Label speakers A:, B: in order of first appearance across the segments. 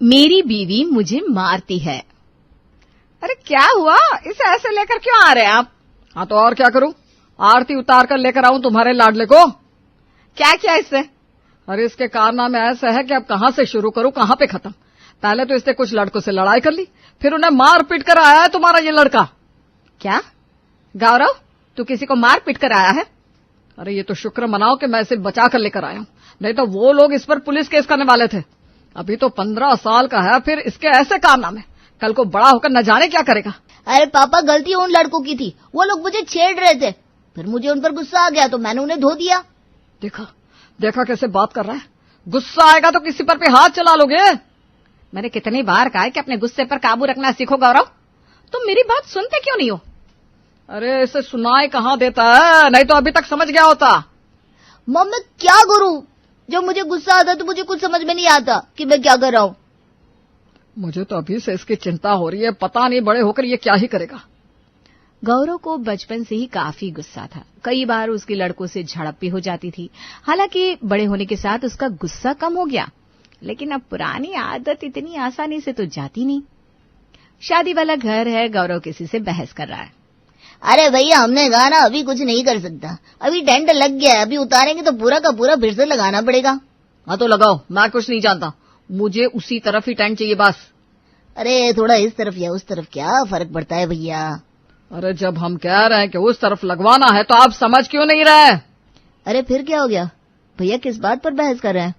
A: मेरी बीवी मुझे मारती है।
B: अरे क्या हुआ, इसे ऐसे लेकर क्यों आ रहे हैं आप?
C: हाँ तो और क्या करूं, आरती उतार कर लेकर आऊं तुम्हारे लाडले को।
B: क्या किया इससे?
C: अरे इसके कारनामे ऐसे है कि अब कहां से शुरू करूं कहां पे खत्म। पहले तो इसने कुछ लड़कों से लड़ाई कर ली, फिर उन्हें मार पीट कर आया है तुम्हारा ये लड़का।
B: क्या गौरव, तू किसी को मार पीट कर आया है?
C: अरे ये तो शुक्र मनाओ कि मैं इसे बचा कर लेकर आया हूं, नहीं तो वो लोग इस पर पुलिस केस करने वाले थे। अभी तो 15 साल का है, फिर इसके ऐसे कारनामे, कल को बड़ा होकर न जाने क्या करेगा।
D: अरे पापा, गलती उन लड़कों की थी, वो लोग मुझे छेड़ रहे थे, फिर मुझे उन पर गुस्सा आ गया तो मैंने उन्हें धो दिया।
C: देखा कैसे बात कर रहा है, गुस्सा आएगा तो किसी पर भी हाथ चला लोगे।
B: मैंने कितनी बार कहा है कि अपने गुस्से पर काबू रखना सीखो गौरव, तुम मेरी बात सुनते क्यों नहीं हो?
C: अरे इसे सुनाई कहाँ देता है, नहीं तो अभी तक समझ गया होता।
D: मम्मी मैं क्या करूं, जब मुझे गुस्सा आता तो मुझे कुछ समझ में नहीं आता कि मैं क्या कर रहा हूं।
C: मुझे तो अभी से इसकी चिंता हो रही है, पता नहीं बड़े होकर ये क्या ही करेगा।
A: गौरव को बचपन से ही काफी गुस्सा था। कई बार उसकी लड़कों से झड़प भी हो जाती थी। हालांकि बड़े होने के साथ उसका गुस्सा कम हो गया, लेकिन अब पुरानी आदत इतनी आसानी से तो जाती नहीं। शादी वाला घर है, गौरव किसी से बहस कर रहा है।
D: अरे भैया, हमने कहा ना अभी कुछ नहीं कर सकता, अभी टेंट लग गया है, अभी उतारेंगे तो पूरा का पूरा फिर से लगाना पड़ेगा।
C: हाँ तो लगाओ, मैं कुछ नहीं जानता, मुझे उसी तरफ ही टेंट चाहिए बस।
D: अरे थोड़ा इस तरफ या उस तरफ क्या फर्क पड़ता है भैया।
C: अरे जब हम कह रहे हैं कि उस तरफ लगवाना है तो आप समझ क्यों नहीं रहे?
D: अरे फिर क्या हो गया भैया, किस बात पर बहस कर रहे हैं?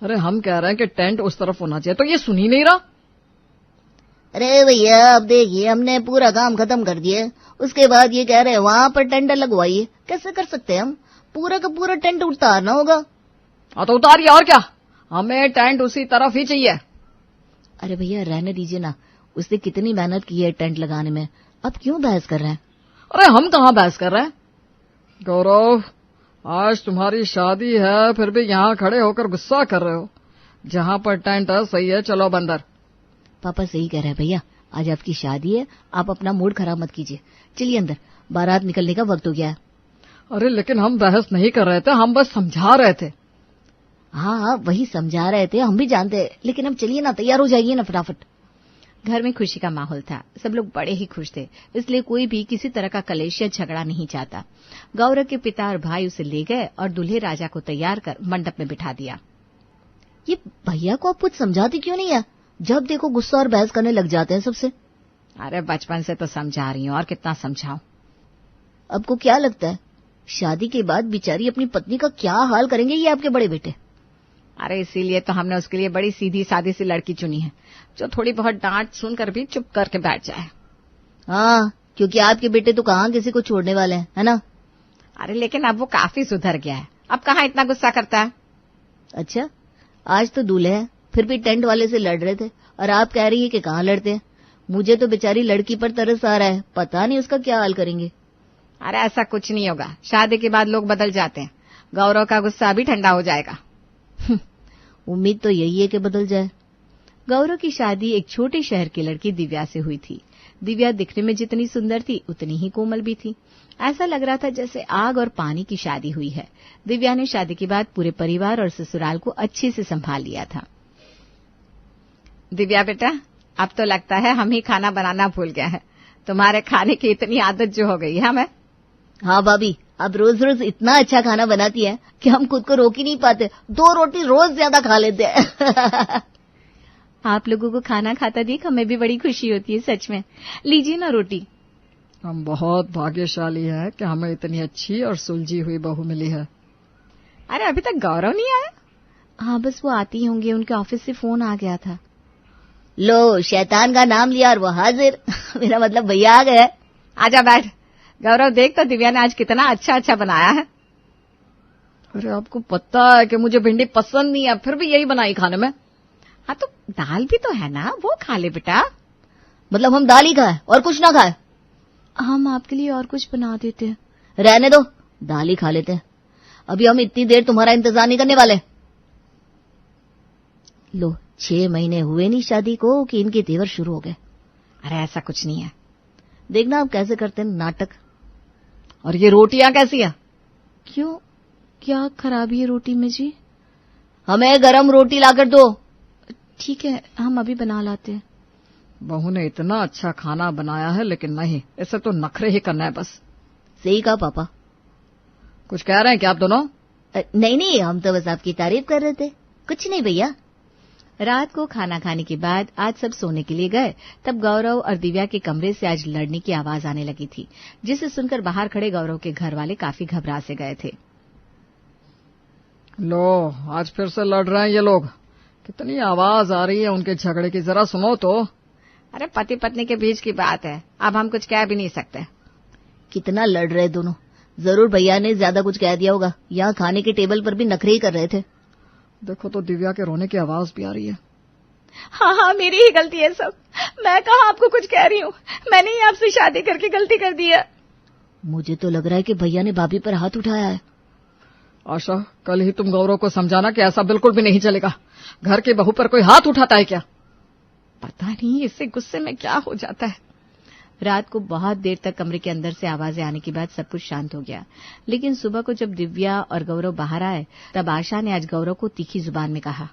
C: अरे हम कह रहे हैं कि टेंट उस तरफ होना चाहिए, तो ये सुन ही नहीं रहा।
D: अरे भैया अब देखिए, हमने पूरा काम खत्म कर दिया, उसके बाद ये कह रहे हैं वहां पर टेंट लगवाइए। कैसे कर सकते हैं हम, पूरा का पूरा टेंट उतारना होगा।
C: हाँ तो उतारिए, और क्या, हमें टेंट उसी तरफ ही चाहिए।
D: अरे भैया रहने दीजिए ना, उसने कितनी मेहनत की है टेंट लगाने में, अब क्यों बहस कर रहे हैं?
C: अरे हम कहाँ बहस कर रहे हैं गौरव, आज तुम्हारी शादी है फिर भी यहाँ खड़े होकर गुस्सा कर रहे हो। जहाँ पर टेंट है सही है, चलो अब अंदर।
D: पापा सही कह रहे हैं भैया, आज आपकी शादी है, आप अपना मूड खराब मत कीजिए, चलिए अंदर, बारात निकलने का वक्त हो गया है।
C: अरे लेकिन हम बहस नहीं कर रहे थे, हम बस समझा रहे थे।
D: हाँ वही समझा रहे थे, हम भी जानते हैं, लेकिन अब चलिए ना, तैयार हो जाइए ना फटाफट।
A: घर में खुशी का माहौल था, सब लोग बड़े ही खुश थे, इसलिए कोई भी किसी तरह का कलेश या झगड़ा नहीं चाहता। गौरव के पिता और भाई उसे ले गए और दूल्हे राजा को तैयार कर मंडप में बिठा दिया।
D: ये भैया को आप कुछ समझाती क्यों नहीं है, जब देखो गुस्सा और बहस करने लग जाते हैं सबसे।
A: अरे बचपन से तो समझा रही हूँ, और कितना समझाऊं।
D: आपको क्या लगता है शादी के बाद बेचारी अपनी पत्नी का क्या हाल करेंगे ये आपके बड़े बेटे?
A: अरे इसीलिए तो हमने उसके लिए बड़ी सीधी सादी सी लड़की चुनी है, जो थोड़ी बहुत डांट सुनकर भी चुप करके बैठ जाए।
D: हाँ, क्योंकि आपके बेटे तो कहाँ किसी को छोड़ने वाले हैं, है ना?
A: अरे लेकिन अब वो काफी सुधर गया है, अब कहाँ इतना गुस्सा करता है।
D: अच्छा, आज तो दूल्हे हैं, फिर भी टेंट वाले से लड़ रहे थे, और आप कह रही है कि कहाँ लड़ते हैं। मुझे तो बेचारी लड़की पर तरस आ रहा है, पता नहीं उसका क्या हाल करेंगे।
A: अरे ऐसा कुछ नहीं होगा, शादी के बाद लोग बदल जाते हैं, गौरव का गुस्सा भी ठंडा हो जाएगा।
D: उम्मीद तो यही है कि बदल जाए।
A: गौरव की शादी एक छोटे शहर की लड़की दिव्या से हुई थी। दिव्या दिखने में जितनी सुंदर थी उतनी ही कोमल भी थी। ऐसा लग रहा था जैसे आग और पानी की शादी हुई है। दिव्या ने शादी के बाद पूरे परिवार और ससुराल को अच्छे से संभाल लिया था। दिव्या बेटा, अब तो लगता है हम ही खाना बनाना भूल गया है, तुम्हारे खाने की इतनी आदत जो हो गई है हमें।
D: हाँ भाभी, अब रोज रोज इतना अच्छा खाना बनाती है कि हम खुद को रोक ही नहीं पाते, 2 रोटी रोज ज्यादा खा लेते हैं।
A: आप लोगों को खाना खाता देख हमें भी बड़ी खुशी होती है, सच में। लीजिए ना रोटी।
C: हम बहुत भाग्यशाली हैं कि हमें इतनी अच्छी और सुलझी हुई बहू मिली है।
A: अरे अभी तक गौरव नहीं आया? हाँ बस वो आती होंगे, उनके ऑफिस से फोन आ गया था।
D: लो, शैतान का नाम लिया और वो हाजिर। मेरा मतलब भैया आ गए।
A: आजा बैठ। गौरव देख तो दिव्या ने आज कितना अच्छा अच्छा बनाया है।
C: अरे आपको पता है कि मुझे भिंडी पसंद नहीं है, फिर भी यही बनाई खाने में।
A: हाँ तो दाल भी तो है ना, वो खा ले बेटा।
D: मतलब हम दाल ही खाए और कुछ ना खाए?
A: हम आपके लिए और कुछ बना देते हैं।
D: रहने दो, दाल ही खा लेते हैं। अभी हम इतनी देर तुम्हारा इंतजार नहीं करने वाले। लो, 6 महीने हुए नहीं शादी को कि इनके तेवर शुरू हो गए।
A: अरे ऐसा कुछ नहीं है।
D: देखना आप कैसे करते हैं नाटक।
C: और ये रोटियां कैसी है?
A: क्यों, क्या खराबी है रोटी में जी?
D: हमें गरम रोटी लाकर दो।
A: ठीक है, हम अभी बना लाते हैं।
C: बहू ने इतना अच्छा खाना बनाया है, लेकिन नहीं, इसे तो नखरे ही करना है बस।
D: सही कहा पापा।
C: कुछ कह रहे हैं क्या आप दोनों?
D: नहीं नहीं, हम तो बस आपकी तारीफ कर रहे थे, कुछ नहीं भैया।
A: रात को खाना खाने के बाद आज सब सोने के लिए गए, तब गौरव और दिव्या के कमरे से आज लड़ने की आवाज आने लगी थी, जिसे सुनकर बाहर खड़े गौरव के घर वाले काफी घबरा से गए थे।
C: लो, आज फिर से लड़ रहे हैं ये लोग। कितनी आवाज आ रही है उनके झगड़े की, जरा सुनो तो।
B: अरे पति पत्नी के बीच की बात है, अब हम कुछ कह भी नहीं सकते।
D: कितना लड़ रहे दोनों, जरूर भैया ने ज्यादा कुछ कह दिया होगा। यहाँ खाने के टेबल पर भी नखरे ही कर रहे थे।
C: देखो तो दिव्या के रोने की आवाज भी आ रही है।
B: हाँ, मेरी ही गलती है सब। मैं कहाँ आपको कुछ कह रही हूँ, मैंने ही आपसे शादी करके गलती कर दी है।
D: मुझे तो लग रहा है कि भैया ने भाभी पर हाथ उठाया है।
C: आशा, कल ही तुम गौरव को समझाना कि ऐसा बिल्कुल भी नहीं चलेगा। घर की बहू पर कोई हाथ उठाता है क्या?
B: पता नहीं इससे गुस्से में क्या हो जाता है।
A: रात को बहुत देर तक कमरे के अंदर से आवाजें आने के बाद सब कुछ शांत हो गया, लेकिन सुबह को जब दिव्या और गौरव बाहर आए, तब आशा ने आज गौरव को तीखी जुबान में कहा,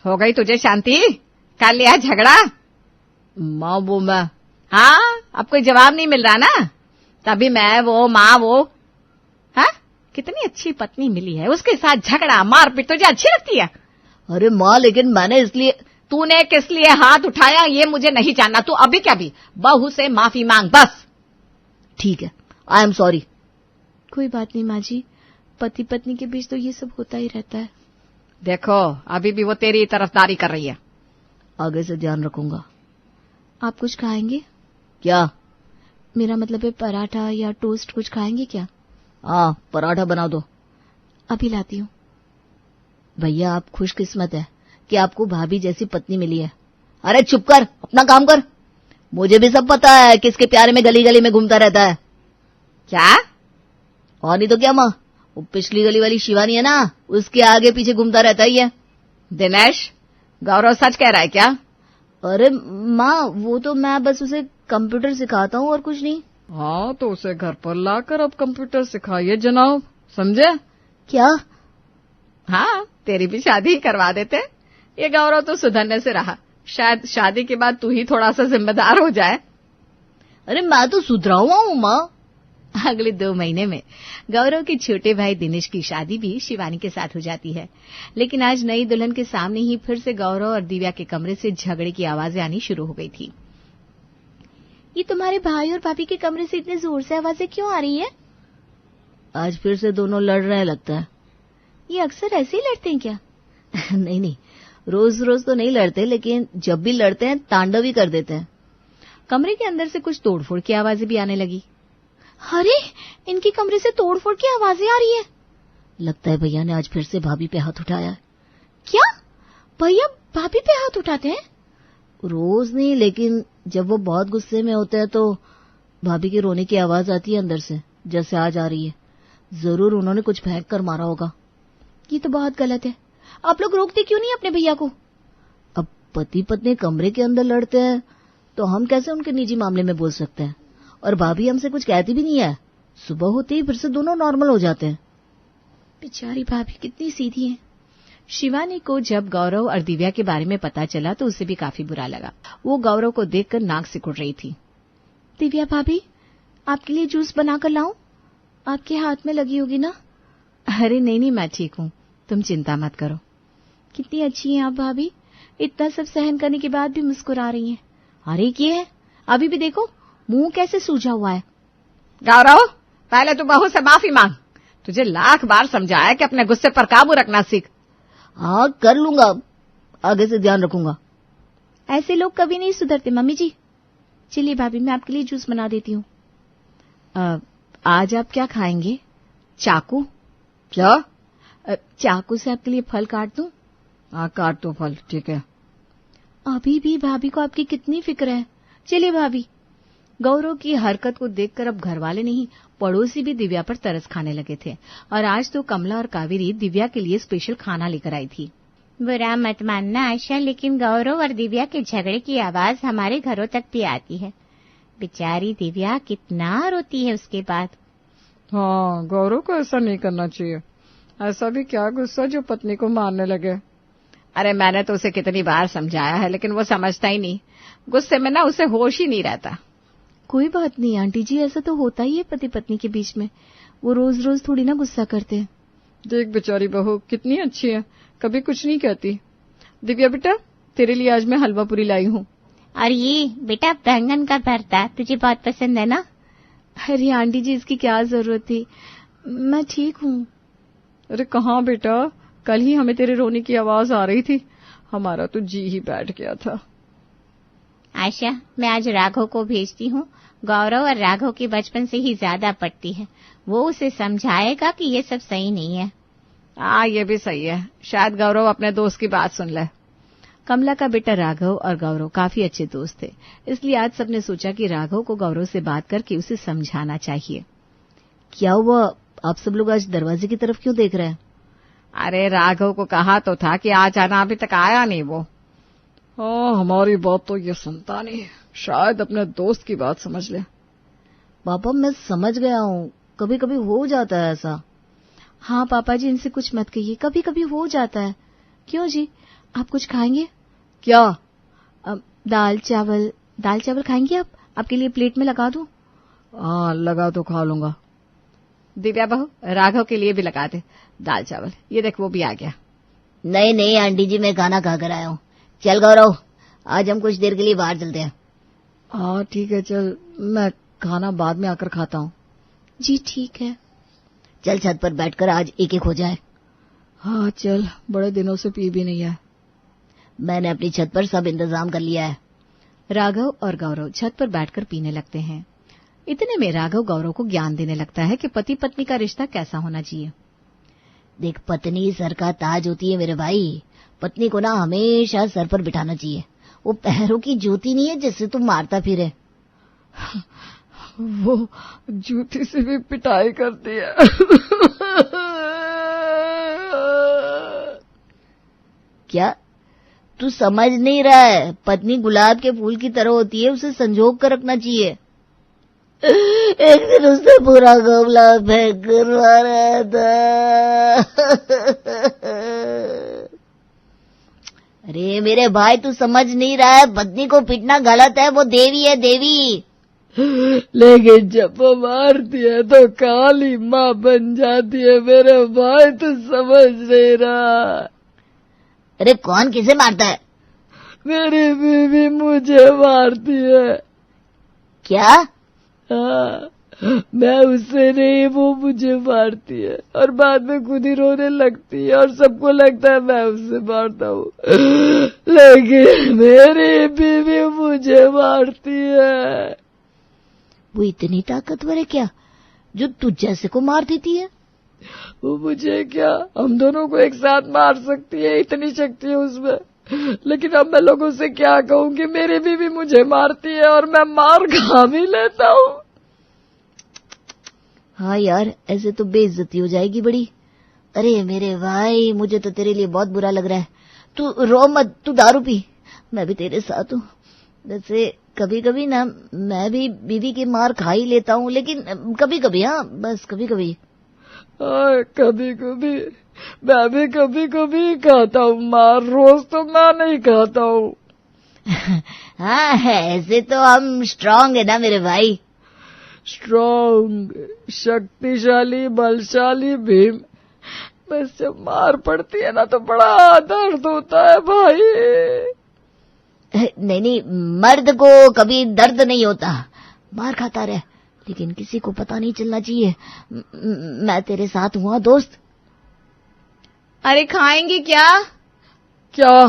B: हो गई तुझे शांति? कर लिया झगड़ा?
C: माँ वो मैं।
B: हाँ, अब कोई जवाब नहीं मिल रहा ना, तभी मैं वो माँ वो। हाँ, कितनी अच्छी पत्नी मिली है, उसके साथ झगड़ा मारपीट तुझे अच्छी लगती है?
D: अरे माँ, लेकिन मैंने इसलिए।
B: तूने किस लिए हाथ उठाया ये मुझे नहीं जानना। तू अभी क्या भी बहू से माफी मांग बस।
D: ठीक है, आई एम सॉरी।
A: कोई बात नहीं माँ जी, पति पत्नी के बीच तो ये सब होता ही रहता है।
B: देखो, अभी भी वो तेरी तरफदारी कर रही है।
D: आगे से ध्यान रखूंगा।
A: आप कुछ खाएंगे?
D: क्या?
A: मेरा मतलब है पराठा या टोस्ट कुछ खाएंगे क्या?
D: हाँ, पराठा बना दो।
A: अभी लाती हूँ।
D: भैया, आप खुशकिस्मत है कि आपको भाभी जैसी पत्नी मिली है। अरे चुप कर, अपना काम कर। मुझे भी सब पता है किसके प्यारे में गली गली में घूमता रहता है।
B: क्या?
D: और नहीं तो क्या माँ, वो पिछली गली वाली शिवानी है ना, उसके आगे पीछे घूमता रहता ही है।
B: दिनेश, गौरव सच कह रहा है क्या?
D: अरे माँ, वो तो मैं बस उसे कंप्यूटर सिखाता हूँ और कुछ नहीं।
C: हाँ, तो उसे घर पर लाकर अब कंप्यूटर सिखाइए जनाब, समझे?
D: क्या?
B: हाँ, तेरी भी शादी ही करवा देते। ये गौरव तो सुधरने से रहा, शायद शादी के बाद तू ही थोड़ा सा जिम्मेदार हो जाए।
D: अरे मैं तो सुधरा हुआ हूँ माँ।
A: अगले 2 महीने में गौरव के छोटे भाई दिनेश की शादी भी शिवानी के साथ हो जाती है, लेकिन आज नई दुल्हन के सामने ही फिर से गौरव और दिव्या के कमरे से झगड़े की आवाजें आनी शुरू हो गई थी। ये तुम्हारे भाई और भाभी के कमरे से इतने जोर से आवाजें क्यों आ रही है?
D: आज फिर से दोनों लड़ रहे हैं लगता है।
A: ये अक्सर ऐसे ही लड़ते हैं क्या?
D: नहीं नहीं, रोज रोज तो नहीं लड़ते, लेकिन जब भी लड़ते हैं तांडव ही कर देते हैं।
A: कमरे के अंदर से कुछ तोड़फोड़ की आवाजें भी आने लगी। अरे, इनके कमरे से तोड़फोड़ की आवाजें आ रही है।
D: लगता है भैया ने आज फिर से भाभी पे हाथ उठाया है।
A: क्या? भैया भाभी पे हाथ उठाते हैं?
D: रोज नहीं, लेकिन जब वो बहुत गुस्से में होते हैं तो भाभी की रोने की आवाज आती है अंदर से, जैसे आज आ रही है। जरूर उन्होंने कुछ फेंक कर मारा होगा।
A: ये तो बहुत गलत है। आप लोग रोकते क्यों नहीं अपने भैया को?
D: अब पति पत्नी कमरे के अंदर लड़ते हैं तो हम कैसे उनके निजी मामले में बोल सकते हैं? और भाभी हमसे कुछ कहती भी नहीं है। सुबह होते ही फिर से दोनों नॉर्मल हो जाते हैं।
A: बेचारी भाभी कितनी सीधी है। शिवानी को जब गौरव और दिव्या के बारे में पता चला तो उसे भी काफी बुरा लगा। वो गौरव को देखकर नाक सिकुड़ रही थी। दिव्या भाभी, आपके लिए जूस बनाकर लाऊं? आपके हाथ में लगी होगी ना? अरे नहीं, मैं ठीक हूँ, तुम चिंता मत करो। कितनी अच्छी हैं आप भाभी, इतना सब सहन करने के बाद भी मुस्कुरा रही हैं। अरे क्या है, अभी भी देखो मुंह कैसे सूजा हुआ है।
B: गौरव, पहले तू बहू से माफी मांग। तुझे लाख बार समझाया कि अपने गुस्से पर काबू रखना सीख।
D: हाँ, कर लूंगा, आगे से ध्यान रखूंगा।
A: ऐसे लोग कभी नहीं सुधरते मम्मी जी। चलिए भाभी, मैं आपके लिए जूस बना देती हूँ। आज आप क्या खाएंगे? चाकू?
C: क्या?
A: चाकू से आपके लिए फल काट दूं?
C: हाँ, काट दो फल, ठीक है।
A: अभी भी भाभी को आपकी कितनी फिक्र है। चलिए भाभी। गौरव की हरकत को देखकर अब घरवाले नहीं, पड़ोसी भी दिव्या पर तरस खाने लगे थे, और आज तो कमला और कावेरी दिव्या के लिए स्पेशल खाना लेकर आई थी।
E: बुरा मत मानना आशा, लेकिन गौरव और दिव्या के झगड़े की आवाज हमारे घरों तक भी आती है। बेचारी दिव्या कितना रोती है उसके बाद।
C: हाँ, गौरव को ऐसा नहीं करना चाहिए। ऐसा भी क्या गुस्सा जो पत्नी को मारने लगे।
B: अरे मैंने तो उसे कितनी बार समझाया है, लेकिन वो समझता ही नहीं। गुस्से में ना उसे होश ही नहीं रहता।
A: कोई बात नहीं आंटी जी, ऐसा तो होता ही है पति पत्नी के बीच में। वो रोज रोज थोड़ी ना गुस्सा करते हैं।
C: देख बेचारी बहू कितनी अच्छी है, कभी कुछ नहीं कहती। दिव्या बेटा, तेरे लिए आज मैं हलवा पूरी लाई हूँ।
E: और ये बेटा बैंगन का भरता तुझे बहुत पसंद है ना?
A: अरे आंटी जी, इसकी क्या जरूरत थी, मैं ठीक हूँ।
C: अरे कहाँ बेटा, कल ही हमें तेरे रोने की आवाज आ रही थी, हमारा तो जी ही बैठ गया था।
E: आशा, मैं आज राघव को भेजती हूँ। गौरव और राघव की बचपन से ही ज्यादा पटती है। वो उसे समझाएगा कि ये सब सही नहीं है।
B: हाँ, ये भी सही है। शायद गौरव अपने दोस्त की बात सुन ले।
A: कमला का बेटा राघव और गौरव काफी अच्छे दोस्त थे, इसलिए आज सबने सोचा कि राघव को गौरव से बात करके उसे समझाना चाहिए। क्या हुआ, आप सब लोग आज दरवाजे की तरफ क्यों देख रहे हैं?
B: अरे राघव को कहा तो था कि आ जाना, अभी तक आया नहीं वो।
C: हाँ, हमारी बात तो ये सुनता नहीं है, शायद अपने दोस्त की बात समझ ले।
A: पापा, मैं समझ गया हूँ, कभी कभी हो जाता है ऐसा। हाँ पापा जी, इनसे कुछ मत कहिए, कभी कभी हो जाता है। क्यों जी, आप कुछ खाएंगे?
C: क्या?
A: दाल चावल खाएंगे आप? आपके लिए प्लेट में लगा दूं?
C: हाँ लगा तो खा लूंगा।
B: दिव्या बहू, राघव के लिए भी लगा दे दाल चावल। ये देख, वो भी आ गया।
D: नहीं नहीं आंटी जी, मैं खाना खा कर आया हूँ। चल गौरव, आज हम कुछ देर के लिए बाहर चलते हैं।
C: हाँ ठीक है, चल, मैं खाना बाद में आकर खाता हूँ।
A: जी ठीक है।
D: चल छत पर बैठकर आज एक एक हो जाए।
C: हाँ चल, बड़े दिनों से पी भी नहीं है।
D: मैंने अपनी छत पर सब इंतजाम कर लिया है।
A: राघव और गौरव छत पर बैठकर पीने लगते हैं। इतने में राघव गौरव को ज्ञान देने लगता है कि पति पत्नी का रिश्ता कैसा होना चाहिए।
D: देख, पत्नी सर का ताज होती है मेरे भाई। पत्नी को ना हमेशा सर पर बिठाना चाहिए। वो पैरों की जूती नहीं है जिससे तुम मारता फिरे।
C: वो जूती से भी पिटाई करती है।
D: क्या तू समझ नहीं रहा है? पत्नी गुलाब के फूल की तरह होती है, उसे संजोग कर रखना चाहिए। एक दिन उसने पूरा गमला फेंक कर मारा था। अरे मेरे भाई, तू समझ नहीं रहा है? पत्नी को पिटना गलत है, वो देवी है, देवी।
C: लेकिन जब वो मारती है तो काली माँ बन जाती है मेरे भाई, तू समझ नहीं रहा।
D: अरे कौन किसे मारता है?
C: मेरी बीवी मुझे मारती है।
D: क्या?
C: हाँ, मैं उससे नहीं, वो मुझे मारती है और बाद में खुद ही रोने लगती है और सबको लगता है मैं उससे मारता हूँ, लेकिन मेरी बीवी मुझे मारती है।
D: वो इतनी ताकतवर है क्या जो तुझ जैसे को मार देती है?
C: वो मुझे क्या, हम दोनों को एक साथ मार सकती है, इतनी शक्ति है उसमें। लेकिन अब मैं लोगों से क्या कहूँ कि मेरी बीवी मुझे मारती है और मैं मार खा भी लेता हूँ।
D: हाँ यार, ऐसे तो बेइज्जती हो जाएगी बड़ी। अरे मेरे भाई, मुझे तो तेरे लिए बहुत बुरा लग रहा है। तू रो मत, तू दारू पी, मैं भी तेरे साथ हूँ। वैसे कभी कभी ना मैं भी बीवी की मार खा ही लेता हूँ, लेकिन कभी कभी, हाँ बस कभी कभी।
C: कभी कभी मैं भी कभी कभी खाता हूँ मार, रोज तो मैं नहीं खाता हूँ।
D: हाँ, ऐसे तो हम स्ट्रांग है ना मेरे भाई।
C: स्ट्रांग, शक्तिशाली, बलशाली भीम। बस जब मार पड़ती है ना तो बड़ा दर्द होता है भाई।
D: नहीं नहीं, मर्द को कभी दर्द नहीं होता, मार खाता रहे, लेकिन किसी को पता नहीं चलना चाहिए। मैं तेरे साथ हुआ दोस्त।
A: अरे खाएंगे क्या?
C: क्या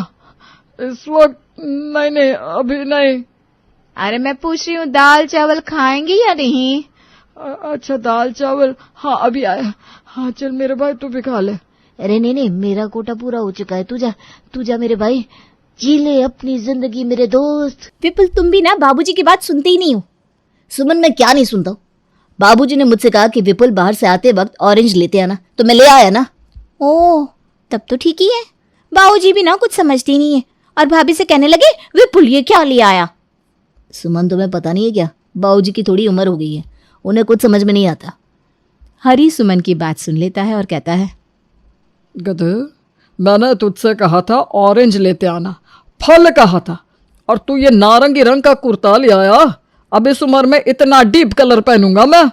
C: इस वक्त? नहीं नहीं, अभी नहीं।
A: अरे मैं पूछ रही हूँ, दाल चावल खाएंगे या नहीं?
C: अच्छा दाल चावल, हाँ अभी आया। हाँ चल मेरे भाई, तू भी खा ले।
D: अरे नहीं नहीं, मेरा कोटा पूरा हो चुका है। तू जा मेरे भाई, जी ले अपनी जिंदगी मेरे दोस्त।
E: विपुल, तुम भी ना बाबूजी की बात सुनते ही नहीं हो।
D: सुमन, मैं क्या नहीं सुनता हूँ? बाबूजी ने मुझसे कहा कि विपुल बाहर से आते वक्त ऑरेंज लेते आना, तो मैं ले आया ना।
E: ओह, तब तो ठीक ही है। बाबूजी भी ना कुछ समझती नहीं है और भाभी से कहने लगे विपुल ये क्या ले आया।
D: सुमन, तुम्हें पता नहीं है क्या, बाबूजी की थोड़ी उम्र हो गई है, उन्हें कुछ समझ में नहीं आता।
A: हरी सुमन की बात सुन लेता है और कहता है,
C: गधे, मैंने तुझसे कहा था ऑरेंज लेते आना, फल कहा था, और तू ये नारंगी रंग का कुर्ता ले आया। अब इस उम्र में इतना डीप कलर पहनूंगा मैं?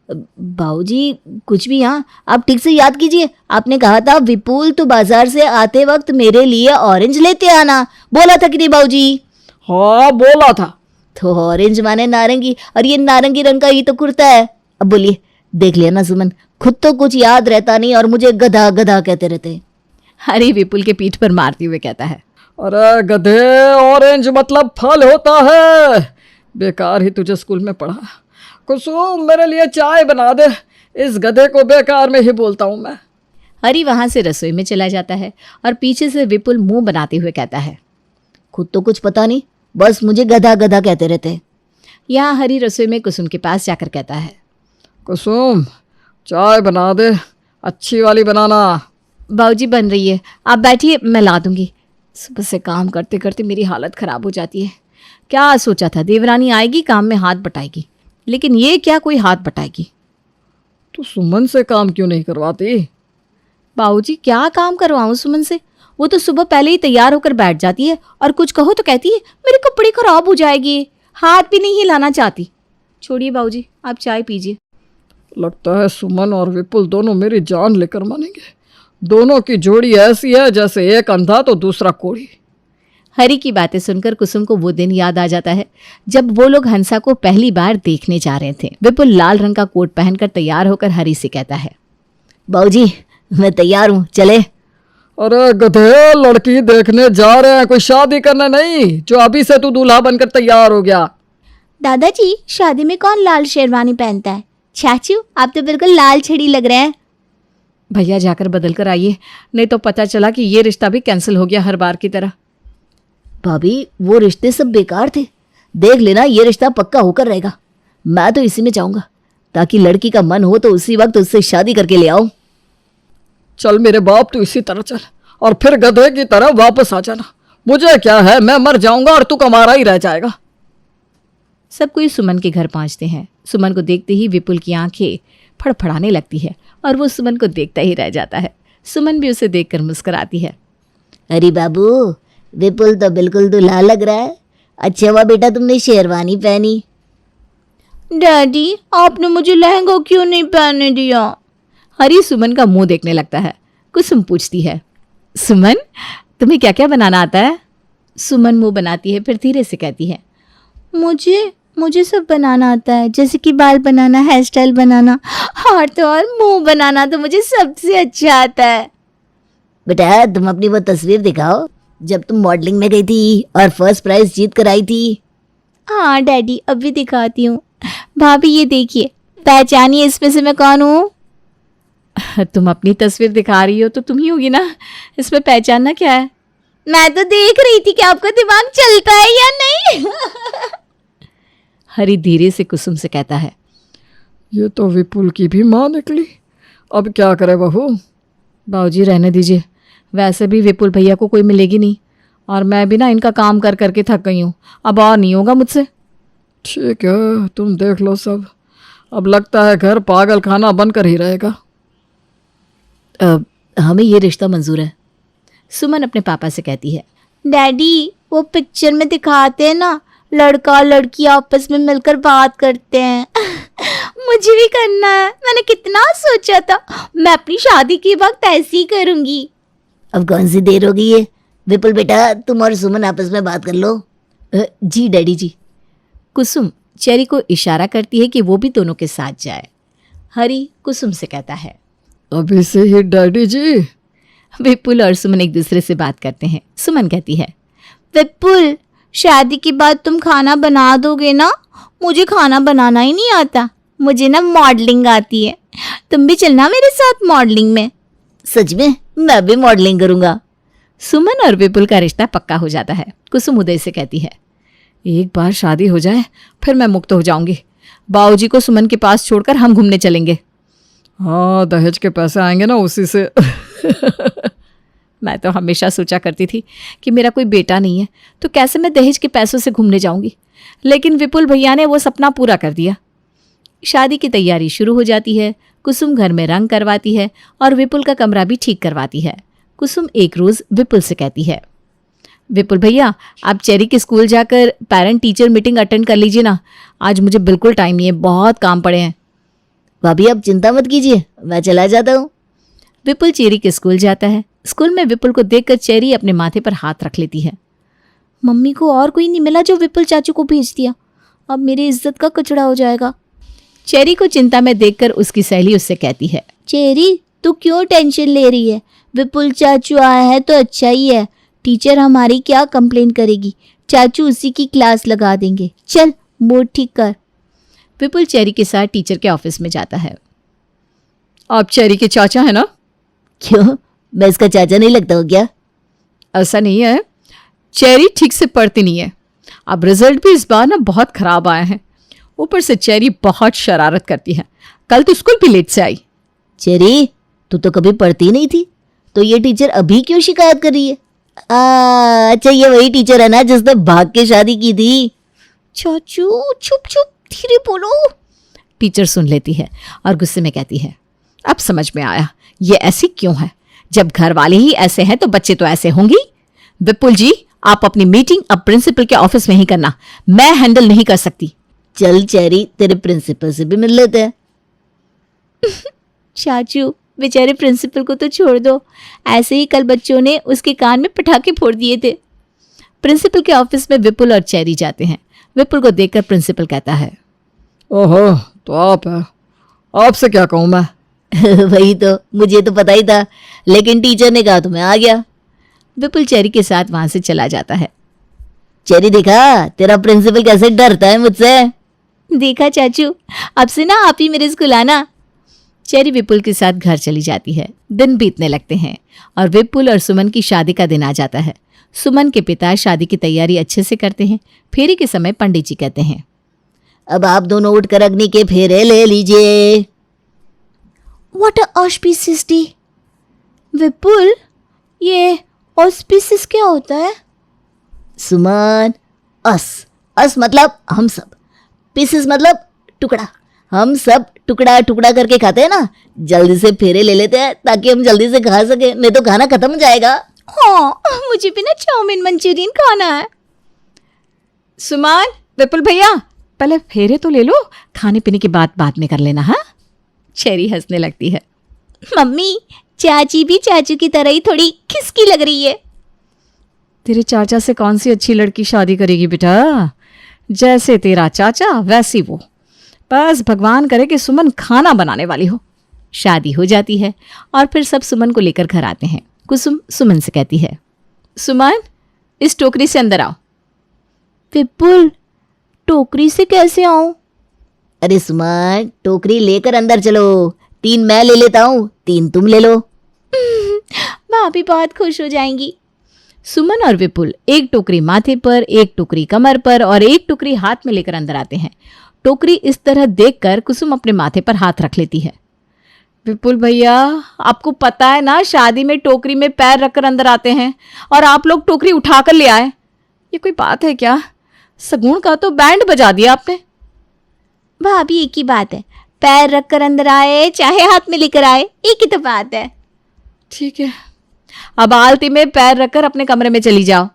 D: बाबूजी कुछ भी, हाँ आप ठीक से याद कीजिए। आपने कहा था विपुल तो बाजार से आते वक्त मेरे लिए ऑरेंज लेते आना, बोला था कि नहीं बाबूजी?
C: हाँ बोला था।
D: तो ऑरेंज माने नारंगी, और ये नारंगी रंग का ही तो कुर्ता है। अब बोलिए, देख लिया ना सुमन, खुद तो कुछ याद रहता नहीं और मुझे गधा गधा कहते रहते।
A: हरी विपुल के पीठ पर मारते हुए कहता है,
C: अरे गधे, ऑरेंज मतलब फल होता है। बेकार ही तुझे स्कूल में पढ़ा। कुसुम मेरे लिए चाय बना दे, इस गधे को बेकार में ही बोलता हूं मैं।
A: हरी वहां से रसोई में चला जाता है और पीछे से विपुल मुंह बनाते हुए कहता है,
D: खुद तो कुछ पता नहीं, बस मुझे गधा गधा कहते रहते।
A: यहाँ हरी रसोई में कुसुम के पास जाकर कहता है,
C: कुसुम चाय बना दे, अच्छी वाली बनाना।
A: बाबूजी बन रही है, आप बैठिए मैं ला दूंगी। सुबह से काम करते करते मेरी हालत खराब हो जाती है। क्या सोचा था देवरानी आएगी काम में हाथ बटाएगी, लेकिन ये क्या कोई हाथ बटाएगी।
C: तू सुमन से काम क्यों नहीं करवाती?
A: बाबूजी क्या काम करवाऊं सुमन से? वो तो सुबह पहले ही तैयार होकर बैठ जाती है और कुछ कहो तो कहती है मेरे कपड़े खराब हो जाएंगे, हाथ भी नहीं हिलाना चाहती। छोड़िए बाबूजी, आप चाय पीजिए।
C: लगता है सुमन और विपुल दोनों मेरी जान लेकर मानेंगे। दोनों की जोड़ी ऐसी है जैसे एक अंधा तो दूसरा कोढ़ी।
A: हरी की बातें सुनकर कुसुम को वो दिन याद आ जाता है जब वो लोग हंसा को पहली बार देखने जा रहे थे। विपुल लाल रंग का कोट पहनकर तैयार होकर हरी से कहता है,
D: बाबूजी मैं तैयार हूँ, चले।
C: अरे गधे, लड़की देखने जा रहे हैं, कोई शादी करने नहीं जो अभी से तू दूल्हा बनकर तैयार हो गया।
E: दादाजी शादी में कौन लाल शेरवानी पहनता है? चाचू आप तो बिल्कुल लाल छड़ी लग रहे हैं।
A: भैया जाकर बदल कर आइए, नहीं तो पता चला कि ये रिश्ता भी कैंसिल हो गया हर बार की तरह।
D: भाभी वो रिश्ते सब बेकार थे, देख लेना ये रिश्ता पक्का होकर रहेगा। मैं तो इसी में चाहूंगा, ताकि लड़की का मन हो तो उसी वक्त उससे शादी करके ले आओ।
C: चल मेरे बाप, तू इसी तरह चल और फिर गधे की तरह वापस आ जाना। मुझे क्या है, मैं मर जाऊंगा और तू कमारा ही रह जाएगा।
A: सब कोई सुमन के घर पहुंचते हैं। सुमन को देखते ही विपुल की आंखें फड़फड़ाने लगती है और वो सुमन को देखता ही रह जाता है। सुमन भी उसे देखकर मुस्कुराती है।
D: अरे बाबू, विपुल तो बिल्कुल दूल्हा लग रहा है। अच्छा हुआ बेटा तुमने शेरवानी पहनी।
E: डैडी आपने मुझे लहंगा क्यों नहीं पहनने दिया?
A: हरी सुमन का मुंह देखने लगता है। कुसुम पूछती है, सुमन तुम्हें क्या क्या बनाना आता है? सुमन मुंह बनाती है, फिर धीरे से कहती है,
E: मुझे सब बनाना आता है, जैसे कि बाल बनाना, हेयर स्टाइल बनाना, हाथ और मुंह बनाना तो मुझे सबसे अच्छा आता है।
D: बेटा तुम अपनी वो तस्वीर दिखाओ जब तुम मॉडलिंग में गई थी और फर्स्ट प्राइज जीत कर आई थी।
E: हाँ डैडी अभी दिखाती हूँ। भाभी ये देखिए, पहचानिए इसमें से मैं कौन हूँ?
A: तुम अपनी तस्वीर दिखा रही हो तो तुम ही होगी ना, इसमें पहचानना क्या है?
E: मैं तो देख रही थी कि आपका दिमाग चलता है या नहीं।
A: हरी धीरे से कुसुम से कहता है,
C: ये तो विपुल की भी माँ निकली, अब क्या करे बहू?
A: बाबूजी रहने दीजिए, वैसे भी विपुल भैया को कोई मिलेगी नहीं और मैं भी ना इनका काम कर करके थक गई हूँ, अब और नहीं होगा मुझसे।
C: ठीक है तुम देख लो सब, अब लगता है घर पागल खाना बनकर ही रहेगा।
A: हमें ये रिश्ता मंजूर है, सुमन अपने पापा से कहती है।
E: डैडी वो पिक्चर में दिखाते हैं ना, लड़का लड़की आपस में मिलकर बात करते हैं। मुझे भी करना है। मैंने कितना सोचा था मैं अपनी शादी के वक्त ऐसी ही करूंगी।
D: अब कौन सी देर हो गई है? विपुल बेटा तुम और सुमन आपस में बात कर लो।
A: जी डैडी जी। कुसुम चेरी को इशारा करती है कि वो भी दोनों के साथ जाए। हरी कुसुम से कहता है,
C: अभी से ही डैडी जी।
A: विपुल और सुमन एक दूसरे से बात करते हैं। सुमन कहती है,
E: विपुल शादी के बाद तुम खाना बना दोगे ना? मुझे खाना बनाना ही नहीं आता, मुझे ना मॉडलिंग आती है। तुम भी चलना मेरे साथ मॉडलिंग में।
D: सच में मैं भी मॉडलिंग करूंगा।
A: सुमन और विपुल का रिश्ता पक्का हो जाता है। कुसुम उदय से कहती है, एक बार शादी हो जाए फिर मैं मुक्त हो जाऊंगी। बाबूजी को सुमन के पास छोड़कर हम घूमने चलेंगे।
C: हाँ दहेज के पैसे आएंगे ना उसी से।
A: मैं तो हमेशा सोचा करती थी कि मेरा कोई बेटा नहीं है तो कैसे मैं दहेज के पैसों से घूमने जाऊंगी, लेकिन विपुल भैया ने वो सपना पूरा कर दिया। शादी की तैयारी शुरू हो जाती है। कुसुम घर में रंग करवाती है और विपुल का कमरा भी ठीक करवाती है। कुसुम एक रोज विपुल से कहती है, विपुल भैया आप चेरी के स्कूल जाकर पेरेंट टीचर मीटिंग अटेंड कर लीजिए ना, आज मुझे बिल्कुल टाइम नहीं है, बहुत काम पड़े हैं।
D: भाभी आप चिंता मत कीजिए, मैं चला जाता हूँ।
A: विपुल चेरी के स्कूल जाता है। स्कूल में विपुल को देखकर चेरी अपने माथे पर हाथ रख लेती है।
E: मम्मी को और कोई नहीं मिला जो विपुल चाचू को भेज दिया, अब मेरी इज्जत का कचड़ा हो जाएगा।
A: चेरी को चिंता में देखकर उसकी सहेली उससे कहती है,
E: चेरी तू क्यों टेंशन ले रही है, विपुल चाचू आया है तो अच्छा ही है, टीचर हमारी क्या कंप्लेन करेगी, चाचू उसी की क्लास लगा देंगे, चल मूड ठीक कर।
A: विपुल चेरी के साथ टीचर के ऑफिस में जाता है। आप चेरी के चाचा है ना?
D: क्यों, मैं इसका चाचा नहीं लगता हूँ क्या?
A: ऐसा नहीं है, चेरी ठीक से पढ़ती नहीं है, अब रिजल्ट भी इस बार ना बहुत खराब आया है, ऊपर से चेरी बहुत शरारत करती है, कल तो स्कूल भी लेट से आई।
D: चेरी तू तो कभी पढ़ती नहीं थी, तो ये टीचर अभी क्यों शिकायत कर रही है? अच्छा ये वही टीचर है ना जिसने भाग के शादी की थी।
E: चाचू चुप चुप धीरे बोलो।
A: टीचर सुन लेती है और गुस्से में कहती है, अब समझ में आया ये ऐसी क्यों है, जब घर वाले ही ऐसे हैं तो बच्चे तो ऐसे होंगी। विपुल जी आप अपनी मीटिंग अब प्रिंसिपल के ऑफिस में ही करना, मैं हैंडल नहीं कर सकती।
D: चल चेरी तेरे प्रिंसिपल से भी मिल लेते हैं।
E: चाचू बेचारे प्रिंसिपल को तो छोड़ दो, ऐसे ही कल बच्चों ने उसके कान में पटाखे फोड़ दिए थे।
A: प्रिंसिपल के ऑफिस में विपुल और चेरी जाते हैं। विपुल को देखकर प्रिंसिपल कहता है,
C: ओहो तो आप है, आपसे क्या कहूँ मैं।
D: वही तो, मुझे तो पता ही था, लेकिन टीचर ने कहा तो मैं आ गया।
A: विपुल चेरी के साथ वहां से चला जाता है।
D: चेरी देखा तेरा प्रिंसिपल कैसे डरता है मुझसे।
E: देखा चाचू, अब से ना आप ही मेरे स्कूल आना।
A: चेरी विपुल के साथ घर चली जाती है। दिन बीतने लगते हैं और विपुल और सुमन की शादी का दिन आ जाता है। सुमन के पिता शादी की तैयारी अच्छे से करते हैं। फेरे के समय पंडित जी कहते हैं,
D: अब आप दोनों उठकर अग्नि के फेरे ले लीजिए।
E: What a auspicious day. Vipul ये ऑस्पिशियस क्या होता है?
D: सुमन, अस मतलब हम सब, पीसेस मतलब टुकड़ा, हम सब टुकड़ा टुकड़ा करके खाते हैं ना, जल्दी से फेरे ले लेते हैं ताकि हम जल्दी से खा सके, नहीं तो खाना खत्म हो जाएगा।
E: हाँ मुझे भी ना चाउमीन मंचूरियन खाना है।
A: सुमन, विपुल भैया पहले फेरे तो ले लो, खाने पीने की बात बाद में कर लेना। हाँ, चेरी हंसने लगती है।
E: मम्मी चाची भी चाचू की तरह ही थोड़ी खिसकी लग रही है।
A: तेरे चाचा से कौन सी अच्छी लड़की शादी करेगी बेटा, जैसे तेरा चाचा वैसी वो, बस भगवान करे कि सुमन खाना बनाने वाली हो। शादी हो जाती है और फिर सब सुमन को लेकर घर आते हैं। कुसुम सुमन से कहती है, सुमन इस टोकरी से अंदर आओ।
E: विपुल टोकरी से कैसे आऊं?
D: अरे सुमन टोकरी लेकर अंदर चलो, 3 मैं ले लेता हूँ, 3 तुम ले लो।
E: भाभी बहुत खुश हो जाएंगी।
A: सुमन और विपुल एक टोकरी माथे पर, एक टोकरी कमर पर और एक टोकरी हाथ में लेकर अंदर आते हैं। टोकरी इस तरह देखकर कुसुम अपने माथे पर हाथ रख लेती है। विपुल भैया आपको पता है ना, शादी में टोकरी में पैर रखकर अंदर आते हैं और आप लोग टोकरी उठाकर ले आए, ये कोई बात है क्या? सगुन का तो बैंड बजा दिया आपने।
E: भाभी एक ही बात है, पैर रखकर अंदर आए चाहे हाथ में लेकर आए, एक ही तो बात है।
A: ठीक है, अब आलती में पैर रखकर अपने कमरे में चली जाओ।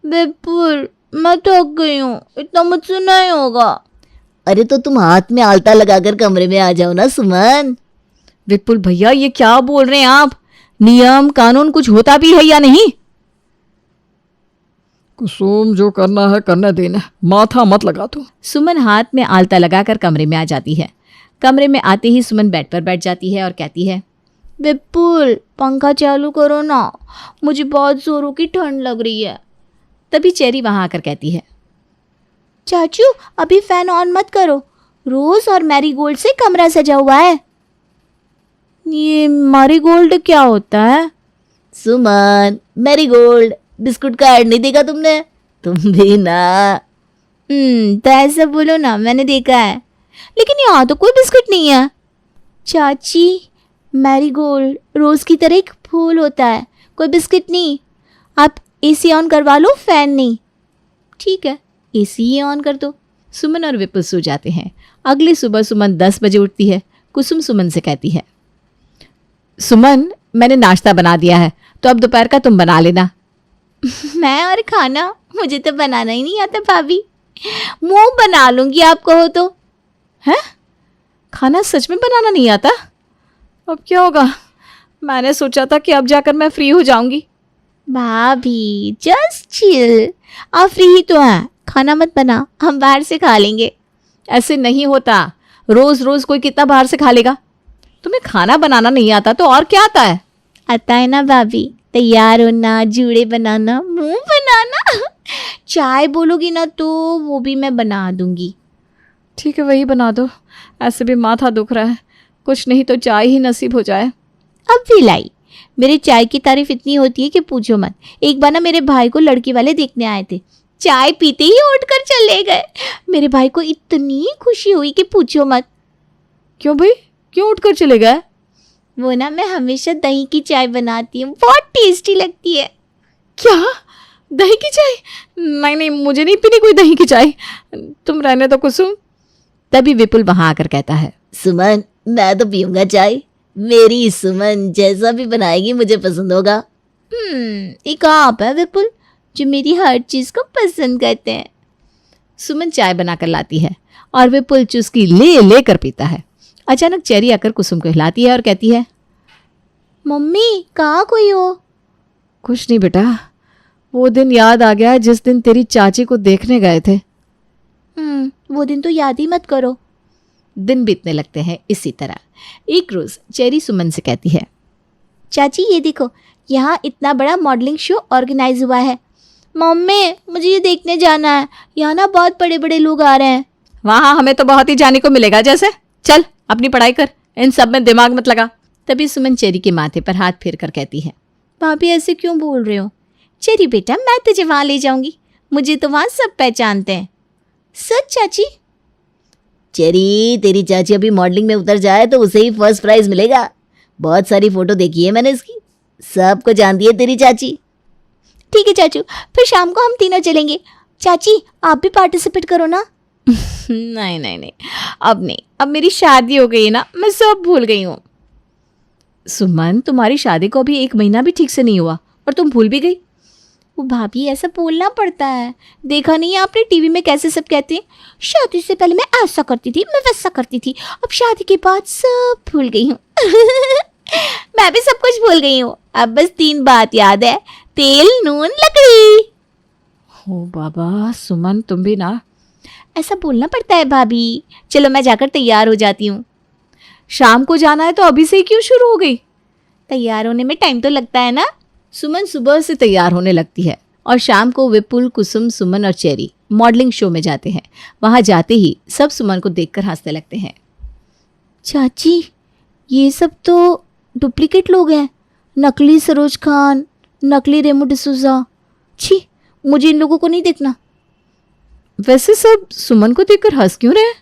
E: विपुल मैं थक गई हूँ, इतना मुझसे नहीं होगा।
D: अरे तो तुम हाथ में आलता लगाकर कमरे में आ जाओ ना सुमन।
A: विपुल भैया ये क्या बोल रहे हैं आप, नियम कानून कुछ होता भी है या नहीं?
C: कुसुम जो करना है करने देना, माथा मत लगा तू।
A: सुमन हाथ में आलता लगाकर कमरे में आ जाती है। कमरे में आते ही सुमन बेड पर बैठ जाती है और कहती है,
E: विपुल पंखा चालू करो ना, मुझे बहुत जोरों की ठंड लग रही है।
A: तभी चेरी वहां आकर कहती है,
E: चाचू अभी फैन ऑन मत करो, रोज और मैरीगोल्ड से कमरा सजा हुआ है।
A: ये मैरीगोल्ड क्या होता है?
D: सुमन मैरीगोल्ड बिस्कुट का ऐड नहीं देखा तुमने? तुम भी ना।
E: तो ऐसा बोलो ना, मैंने देखा है, लेकिन यहाँ तो कोई बिस्कुट नहीं है। चाची मैरीगोल्ड रोज की तरह एक फूल होता है, कोई बिस्किट नहीं। आप एसी ऑन करवा लो, फैन नहीं।
A: ठीक है, एसी ही ऑन कर दो। सुमन और विपुल सो जाते हैं। अगली सुबह सुमन 10 बजे उठती है। कुसुम सुमन से कहती है, सुमन मैंने नाश्ता बना दिया है, तो अब दोपहर का तुम बना लेना।
E: मैं और खाना, मुझे तो बनाना ही नहीं आता भाभी। मुंह बना लूंगी आप कहो तो।
A: है? खाना सच में बनाना नहीं आता? अब क्या होगा? मैंने सोचा था कि अब जाकर मैं फ्री हो जाऊंगी।
E: भाभी जस्ट चिल, आप फ्री ही तो हैं, खाना मत बना, हम बाहर से खा लेंगे।
A: ऐसे नहीं होता, रोज रोज कोई कितना बाहर से खा लेगा। तुम्हें खाना बनाना नहीं आता तो और क्या आता है?
E: आता है ना भाभी, तैयार होना, जूड़े बनाना, मुंह बनाना। चाय बोलोगी ना तो वो भी मैं बना दूंगी।
A: ठीक है, वही बना दो। ऐसे भी माथा दुख रहा है, कुछ नहीं तो चाय ही नसीब हो जाए।
E: अब भी लाई। मेरे चाय की तारीफ इतनी होती है कि पूछो मत। एक बार ना मेरे भाई को लड़की वाले देखने आए थे, चाय पीते ही उठकर चले गए। मेरे भाई को इतनी खुशी हुई कि पूछो मत।
A: क्यों भाई, क्यों उठकर चले गए?
E: वो ना, मैं हमेशा दही की चाय बनाती हूँ, बहुत टेस्टी लगती है।
A: क्या? दही की चाय? नहीं नहीं, मुझे नहीं पीनी कोई दही की चाय, तुम रहने दो कुसुम। तभी विपुल वहां आकर कहता है,
D: सुमन, मैं तो पीऊंगा चाय। मेरी सुमन जैसा भी बनाएगी मुझे पसंद होगा।
E: एक आप है विपुल जो मेरी हर चीज को पसंद करते हैं।
A: सुमन चाय बनाकर लाती है और विपुल चुस्की ले लेकर पीता है। अचानक चेरी आकर कुसुम को हिलाती है और कहती है,
E: मम्मी कहाँ कोई हो?
A: कुछ नहीं बेटा, वो दिन याद आ गया जिस दिन तेरी चाची को देखने गए थे।
E: वो दिन तो याद ही मत करो।
A: दिन बीतने लगते हैं इसी तरह। एक रोज चेरी सुमन से कहती है,
E: चाची ये देखो, यहाँ इतना बड़ा मॉडलिंग शो ऑर्गेनाइज हुआ है। मम्मी मुझे ये देखने जाना है, यहाँ ना बहुत बड़े बड़े लोग आ रहे हैं।
A: वहाँ हमें तो बहुत ही जाने को मिलेगा जैसे, चल अपनी पढ़ाई कर, इन सब में दिमाग मत लगा। तभी सुमन चेरी के माथे पर हाथ फेर कर कहती है,
E: भाभी ऐसे क्यों बोल रहे हो? चेरी बेटा, मैं तुझे वहाँ ले जाऊंगी, मुझे तो वहाँ सब पहचानते हैं। सच चाची?
D: चेरी, तेरी चाची अभी मॉडलिंग में उतर जाए तो उसे ही फर्स्ट प्राइज मिलेगा। बहुत सारी फोटो देखी है मैंने इसकी, सबको जानती है तेरी चाची।
E: ठीक है चाचू, फिर शाम को हम तीनों चलेंगे। चाची आप भी पार्टिसिपेट करो ना।
A: नहीं नहीं नहीं, अब नहीं, अब मेरी शादी हो गई ना, मैं सब भूल गई हूँ। सुमन, तुम्हारी शादी को अभी 1 महीना भी ठीक से नहीं हुआ और तुम भूल भी गई।
E: वो भाभी ऐसा बोलना पड़ता है, देखा नहीं है आपने टीवी में कैसे सब कहते हैं, शादी से पहले मैं ऐसा करती थी, मैं वैसा करती थी, अब शादी के बाद सब भूल गई हूँ। मैं भी सब कुछ भूल गई हूँ, अब बस 3 बात याद है, तेल, नून, लकड़ी।
A: हो बाबा, सुमन तुम भी ना।
E: ऐसा बोलना पड़ता है भाभी। चलो मैं जाकर तैयार हो जाती हूँ।
A: शाम को जाना है तो अभी से क्यों शुरू हो गई?
E: तैयार होने में टाइम तो लगता है ना।
A: सुमन सुबह से तैयार होने लगती है और शाम को विपुल, कुसुम, सुमन और चेरी मॉडलिंग शो में जाते हैं। वहां जाते ही सब सुमन को देखकर हंसने लगते हैं।
E: चाची ये सब तो डुप्लीकेट लोग हैं, नकली सरोज खान, नकली रेमो डिसूजा। छी, मुझे इन लोगों को नहीं देखना।
A: वैसे सब सुमन को देखकर हंस क्यों रहे?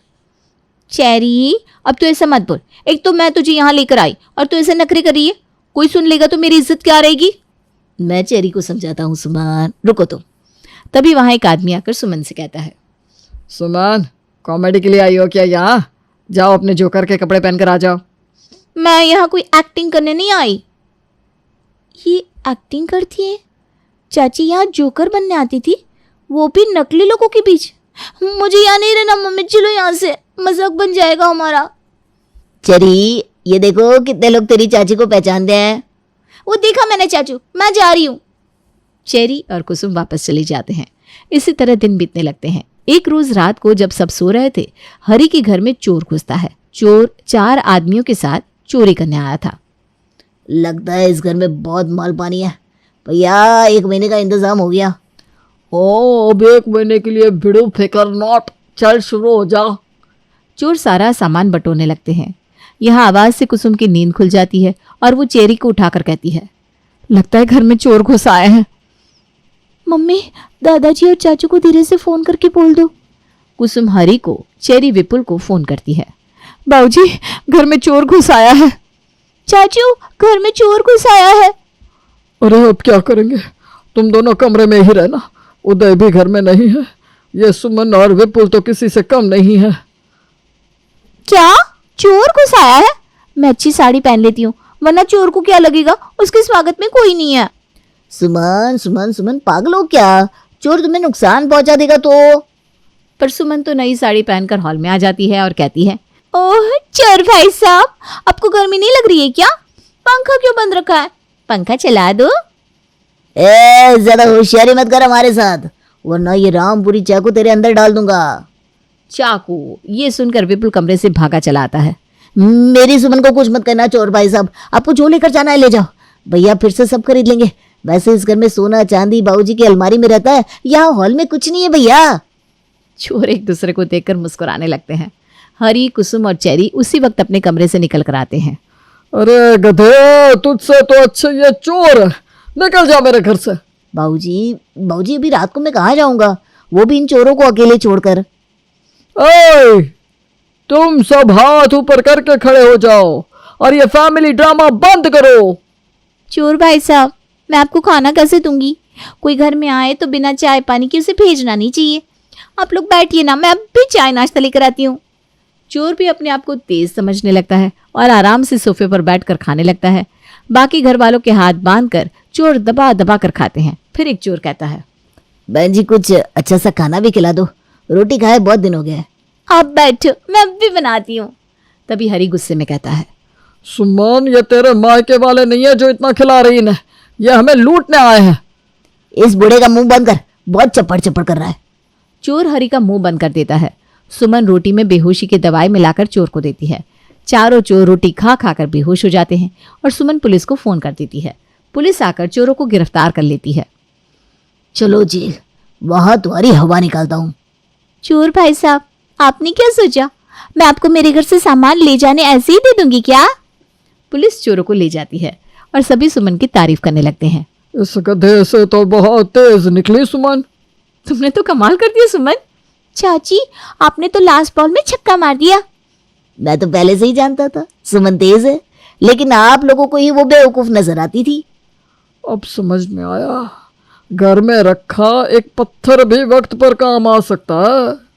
E: चेरी अब तो ऐसा मत बोल, एक तो मैं तुझे यहाँ लेकर आई और तू ऐसे नखरे कर रही है, कोई सुन लेगा तो मेरी इज्जत क्या रहेगी।
D: मैं चेरी को समझाता हूँ सुमन, रुको तुम।
A: तभी वहां एक आदमी आकर सुमन से कहता है,
C: सुमन कॉमेडी के लिए आई हो क्या यहाँ? जाओ अपने जोकर के कपड़े पहनकर आ जाओ।
E: मैं यहाँ कोई एक्टिंग करने नहीं आई। ये एक्टिंग करती है? चाची यहाँ जोकर बनने आती थी, वो भी नकली लोगों के बीच। मुझे यहाँ नहीं रहना मम्मी, चलो यहाँ से, मजाक बन जाएगा हमारा।
D: चेरी ये देखो कितने लोग तेरी चाची को पहचानते हैं।
E: वो देखा मैंने चाचू, मैं जा रही हूँ।
A: चेरी और कुसुम वापस चले जाते हैं। इसी तरह दिन बीतने लगते हैं। एक रोज रात को जब सब सो रहे थे, हरि के घर में चोर घुसता है। चोर 4 आदमियों के साथ चोरी करने आया था।
D: लगता है इस घर में बहुत माल पानी है भैया, 1 महीने का इंतजाम हो गया।
C: ओ, अब 1 महीने के लिए भिड़ो फिकर नॉट, चल शुरू हो जा।
A: चोर सारा सामान बटोरने लगते हैं। यहाँ आवाज से कुसुम की नींद खुल जाती है और वो चेरी को उठाकर कहती है, लगता है घर में चोर घुस आए हैं।
E: मम्मी दादाजी और चाचू को धीरे से फोन करके बोल दो।
A: कुसुम हरि को, चेरी विपुल को फोन करती है। बाबूजी, घर में चोर घुस आया है।
E: चाचू घर में चोर घुस आया है।
C: अरे अब क्या करेंगे, तुम दोनों कमरे में ही रहना, उदय भी घर में नहीं है, ये सुमन और विपुल तो किसी से कम नहीं है।
E: क्या चोर घुस आया है? मैं अच्छी साड़ी पहन लेती हूँ, वरना चोर को क्या लगेगा उसके स्वागत में कोई नहीं है।
D: सुमन सुमन सुमन, पागल हो क्या? चोर तुम्हें नुकसान पहुंचा देगा तो।
A: पर सुमन तो नई साड़ी पहनकर हॉल में आ जाती है और कहती है,
E: ओह चोर भाई साहब, आपको गर्मी नहीं लग रही है क्या? पंखा क्यों बंद रखा है? पंखा चला दो।
D: ज्यादा होशियारी मत कर हमारे साथ, वरना ये रामपुरी चाकू तेरे अंदर डाल दूंगा।
A: चाकू। ये सुनकर विपुल कमरे से भागा चला आता है।
D: मेरी सुमन को कुछ मत करना चोर भाई साहब, आपको जो लेकर जाना है ले जाओ, भैया फिर से सब खरीद लेंगे। वैसे इस घर में सोना चांदी बाबूजी की अलमारी में रहता है, यहाँ हॉल में कुछ नहीं है भैया।
A: चोर एक दूसरे को देखकर मुस्कुराने लगते हैं। हरी, कुसुम और चेरी उसी वक्त अपने कमरे से निकल कर आते हैं।
C: अरे गधे, तुझसे तो अच्छे ये चोर है, निकल जा मेरे घर से।
D: बाबूजी बाबूजी अभी रात को मैं कहाँ जाऊंगा, वो भी इन चोरों को अकेले छोड़कर।
C: ओए, तुम सब हाथ ऊपर करके खड़े हो जाओ और ये फैमिली ड्रामा बंद करो।
E: चोर भाई साहब, मैं आपको खाना कैसे दूंगी? कोई घर में आए तो बिना चाय पानी के उसे भेजना नहीं चाहिए। आप लोग बैठिए ना, मैं अब भी चाय नाश्ता लेकर आती हूँ।
A: चोर भी अपने आप को तेज समझने लगता है और आराम से सोफे पर बैठकर खाने लगता है। बाकी घर वालों के हाथ बांधकर चोर दबा दबा कर खाते हैं। फिर एक चोर कहता है,
D: बहन जी कुछ अच्छा सा खाना भी खिला दो, रोटी खाए बहुत दिन हो गए।
E: आप बैठो, मैं अब भी बनाती हूँ।
A: तभी हरी गुस्से में कहता है,
C: सुमन, ये तेरे मायके वाले नहीं है जो इतना खिला रही है, ये हमें लूटने आए हैं।
D: इस बूढ़े का मुंह बंद कर, बहुत चप्पड़ चप्पड़ कर रहा है।
A: चोर हरी का मुंह बंद कर देता है। सुमन रोटी में बेहोशी की दवाई मिलाकर चोर को देती है। चारों चोर रोटी खा खाकर बेहोश हो जाते हैं और सुमन पुलिस को फोन कर देती है। पुलिस आकर चोरों को गिरफ्तार कर लेती है।
D: चलो जेल, वहां तुम्हारी हवा निकालता हूँ।
E: चोर भाई साहब, आपने क्या सोचा मैं आपको मेरे घर से सामान ले जाने ऐसे ही दे दूंगी क्या?
A: पुलिस चोरों को ले जाती है और सभी सुमन की तारीफ करने लगते हैं।
C: इस गधे से तो बहुत तेज निकली सुमन।
A: तुमने तो कमाल कर दिया सुमन।
E: चाची, आपने तो लास्ट बॉल में छक्का मार दिया।
D: मैं तो पहले से ही जानता था सुमन तेज है, लेकिन आप लोगों को ही वो बेवकूफ नजर आती थी।
C: अब समझ में आया, घर में रखा एक पत्थर भी वक्त पर काम आ सकता है।